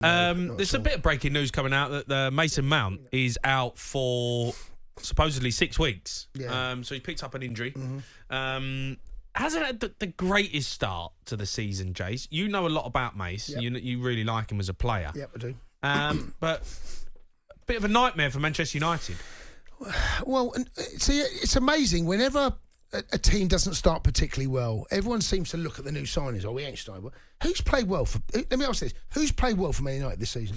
There's a bit of breaking news coming out that Mason Mount is out for supposedly 6 weeks. Yeah. So he picked up an injury. Mm-hmm. Hasn't had the greatest start to the season, Jace. You know a lot about Mace. Yep. You really like him as a player. Yep, I do. But a bit of a nightmare for Manchester United. Well, see, it's amazing. Whenever a team doesn't start particularly well, everyone seems to look at the new signings. Oh, we ain't started well. Who's played well for... Let me ask this. Who's played well for Man United this season?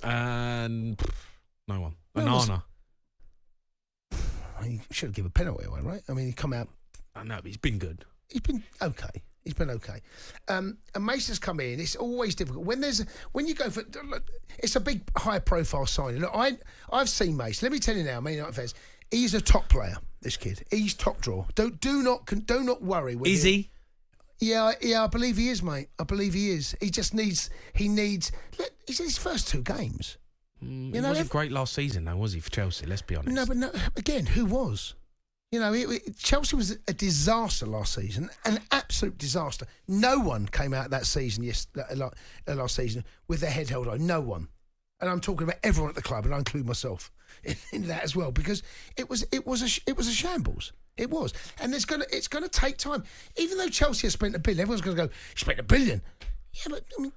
No one. Onana. He should have given a penalty away, right? I mean, he come out... I know, but he's been good. He's been okay. And Mason's come in. It's always difficult when you go for. It's a big high profile signing. Look, I've seen Mason. Let me tell you now, Man United fans. He's a top player. This kid. He's top draw. Do not worry. Is he? Yeah. I believe he is, mate. I believe he is. He just needs. Look, he's in his first 2 games. He wasn't great last season, though, was he, for Chelsea? Let's be honest. No. Again, who was? Chelsea was a disaster last season, an absolute disaster. No one came out that season, last season, with their head held high. No one. And I'm talking about everyone at the club, and I include myself in that as well, because it was a shambles. It was, and it's gonna take time. Even though Chelsea has spent $1 billion, everyone's going to go, spent $1 billion. Yeah, but I mean,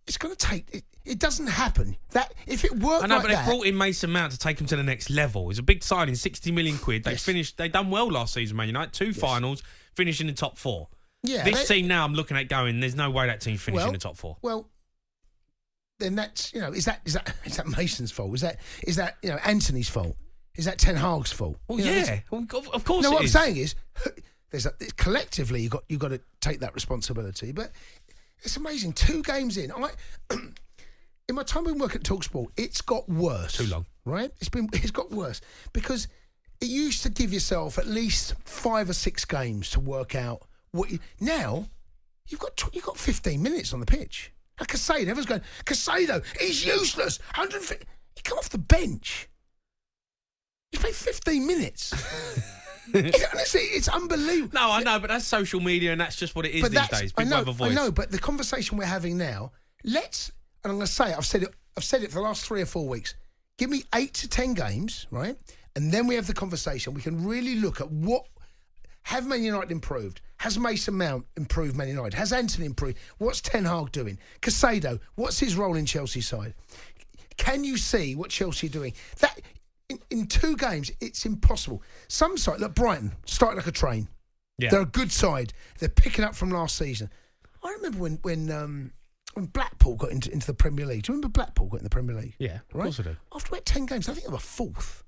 it's going to take. It doesn't happen. That if it worked, I know, but they brought in Mason Mount to take him to the next level. It's a big signing, 60 million quid. They done well last season, Man United. 2 finals, finishing in the top 4. Yeah, this team now, I'm looking at going. There's no way that team finished in the top 4. Well, then that's is that Mason's fault? Is that Anthony's fault? Is that Ten Hag's fault? Well, of course. No, what I'm saying is, collectively you got to take that responsibility. But it's amazing. 2 games in, in my time in work at talkSPORT, it's got worse. Too long, right? It's got worse because it used to give yourself at least 5 or 6 games to work out what. Now you've got 15 minutes on the pitch. Like Casado, everyone's going, Casado, he's useless. 150. He come off the bench. He's played 15 minutes. Honestly, it's unbelievable. No, I know, but that's social media, and that's just what it is these days. People have a voice. I know, but the conversation we're having now, and I'm going to say it, I've said it for the last 3 or 4 weeks. Give me 8 to 10 games, right? And then we have the conversation. We can really look at have Man United improved? Has Mason Mount improved Man United? Has Anthony improved? What's Ten Hag doing? Casado, what's his role in Chelsea's side? Can you see what Chelsea are doing? That in 2 games, it's impossible. Some side, look, Brighton, started like a train. Yeah. They're a good side. They're picking up from last season. I remember when Blackpool got into the Premier League. Do you remember Blackpool got in the Premier League? Yeah, of course I do. After about 10 games, I think they were 4th.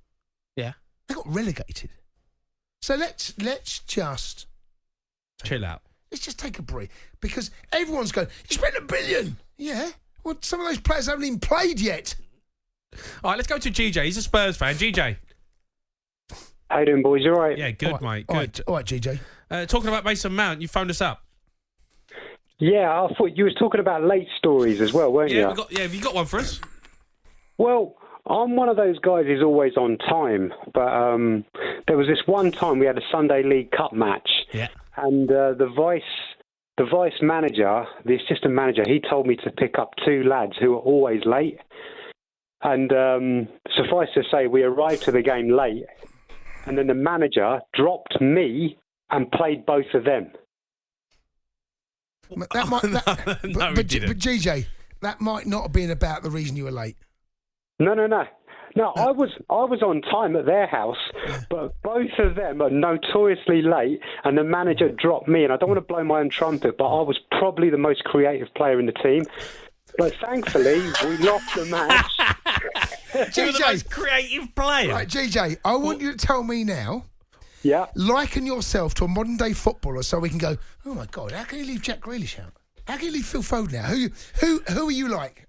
Yeah. They got relegated. So let's just chill out. Let's just take a break. Because everyone's going, you spent $1 billion. Yeah. Well, some of those players haven't even played yet. All right, let's go to GJ. He's a Spurs fan. GJ. How you doing, boys? You all right? Yeah, good, mate. Good. All right, GJ. Talking about Mason Mount, you phoned us up. Yeah, I thought you was talking about late stories as well, weren't you? Have you got one for us? Well, I'm one of those guys who's always on time, but there was this one time we had a Sunday League Cup match, and the vice manager, the assistant manager, he told me to pick up 2 lads who are always late, and suffice to say, we arrived to the game late, and then the manager dropped me and played both of them. But GJ, that might not have been about the reason you were late. No. I was on time at their house, but both of them are notoriously late, and the manager dropped me. And I don't want to blow my own trumpet, but I was probably the most creative player in the team. But thankfully, we lost the match. You're the most creative player. Right, GJ, I want you to tell me now. Yeah. Liken yourself to a modern day footballer, so we can go, oh my God, how can you leave Jack Grealish out? How can you leave Phil Foden out? Who are you like?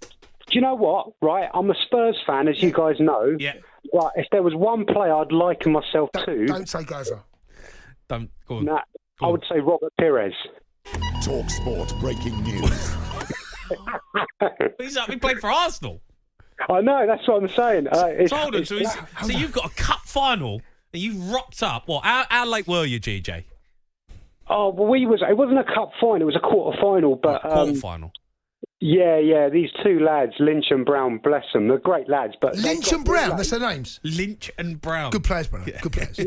Do you know what? Right, I'm a Spurs fan, as you guys know. Yeah. Right, if there was one player I'd liken myself to, don't say Gaza. Don't go on. Nah, I would say Robert Pires. talkSPORT breaking news. He played for Arsenal. I know, that's what I'm saying. So you've got a cup final and you rocked up. What? How late were you, GJ? Oh, well, it wasn't a cup final, it was a quarter final. But quarter final. Yeah, these two lads, Lynch and Brown, bless them, they're great lads. But Lynch and Brown, that's their names. Lynch and Brown. Good players, Brown. Yeah. Good players.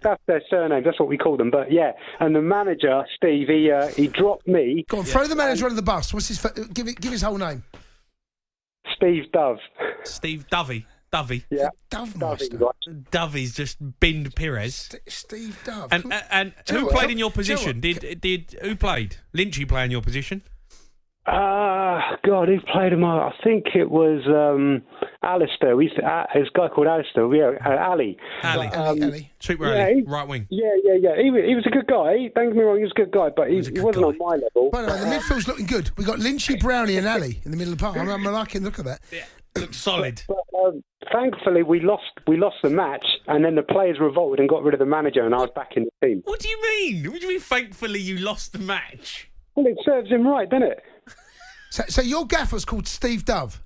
That's their surname. That's what we call them. But yeah, and the manager, Steve, he dropped me. Go on, throw the manager under the bus. What's his? Give his whole name. Steve Dove. Steve Dovey. Yeah. Dovey's just binned Perez. Steve Dove. And who played in your position? Who played? Lynch, you play in your position? God, who played him? I think it was Alistair. This guy called Alistair. Yeah, Ali. Ali. Super Ali, right wing. Yeah. He was a good guy. Don't get me wrong, he was a good guy, but he wasn't on my level. By the way, the midfield's looking good. We got Lynchy, Brownie, and Ali in the middle of the park. I'm liking the look of that. Yeah, looks solid. But thankfully, we lost the match, and then the players revolted and got rid of the manager, and I was back in the team. What do you mean? What do you mean? Thankfully, you lost the match. Well, it serves him right, doesn't it? So your gaffer's called Steve Dove?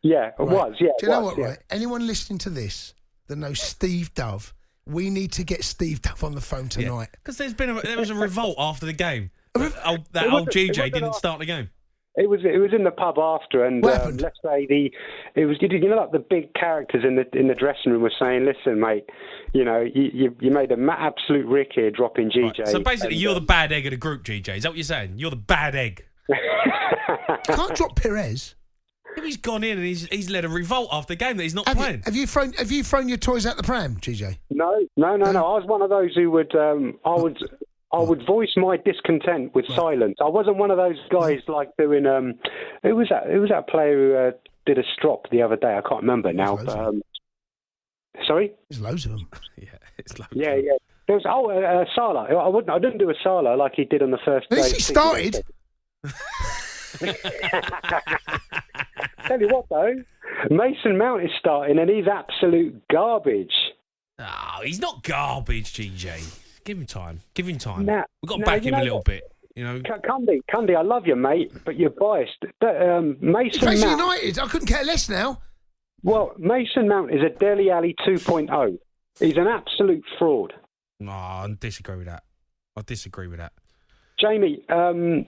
Yeah, it was, yeah. Do you know what, right? Anyone listening to this that knows Steve Dove, we need to get Steve Dove on the phone tonight. Because there was a revolt after the game. That old GJ didn't start the game. It was in the pub after, and let's say it was like the big characters in the dressing room were saying, "Listen, mate, you made an absolute rick here dropping GJ." Right. So basically, you're the bad egg of the group, GJ. Is that what you're saying? You're the bad egg. Can't drop Perez. He's gone in and he's led a revolt after the game that he's not playing. Have you thrown your toys out the pram, GJ? No. I was one of those who would I would voice my discontent with silence. I wasn't one of those guys like doing. Who was that player who did a strop the other day? I can't remember now. Sorry, there's loads of them. Yeah, it's loads. Yeah. There was Salah. I didn't do a Salah like he did on the first day. At least he started. Tell you what though, Mason Mount is starting and he's absolute garbage. Oh, he's not garbage, GJ. Give him time. Nah, We've got to back him a little bit. You know, Cundy, I love you, mate, but you're biased. Mason Mount. United, I couldn't care less now. Well, Mason Mount is a Dele Alli 2.0. He's an absolute fraud. No, I disagree with that. Jamie, I'll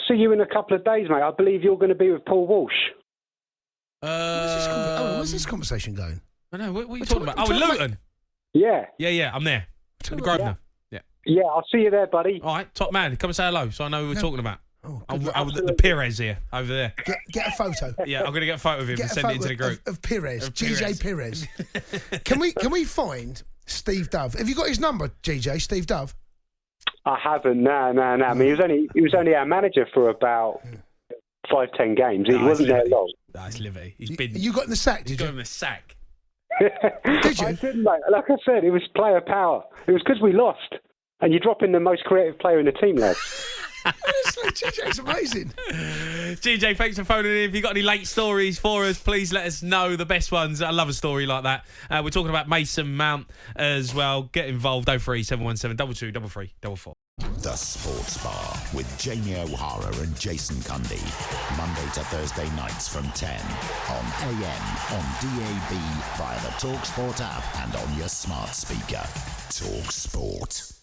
see you in a couple of days, mate. I believe you're going to be with Paul Walsh. Where's this conversation going? I know. What are you talking about? Oh, Luton. Yeah. Yeah, I'm there. The Grosvenor. Yeah, I'll see you there, buddy. All right, top man. Come and say hello so I know who we're talking about. The Perez here, over there. Get a photo. Yeah, I'm going to get a photo of him and send it into the group. Of Perez, GJ Perez. Can we find Steve Dove? Have you got his number, GJ, Steve Dove? I haven't. No. I mean, he was only our manager for about 5-10 games. He wasn't there long. That's Livy. You got in the sack, did you? Got in the sack. Did you? I didn't, mate. Like I said, it was player power. It was because we lost. And you drop in the most creative player in the team, lad. Honestly, GJ's amazing. GJ, thanks for phoning in. If you've got any late stories for us, please let us know the best ones. I love a story like that. We're talking about Mason Mount as well. Get involved. 03717 22 33 44. The Sports Bar with Jamie O'Hara and Jason Cundy. Monday to Thursday nights from 10 on AM, on DAB, via the talkSPORT app and on your smart speaker. talkSPORT.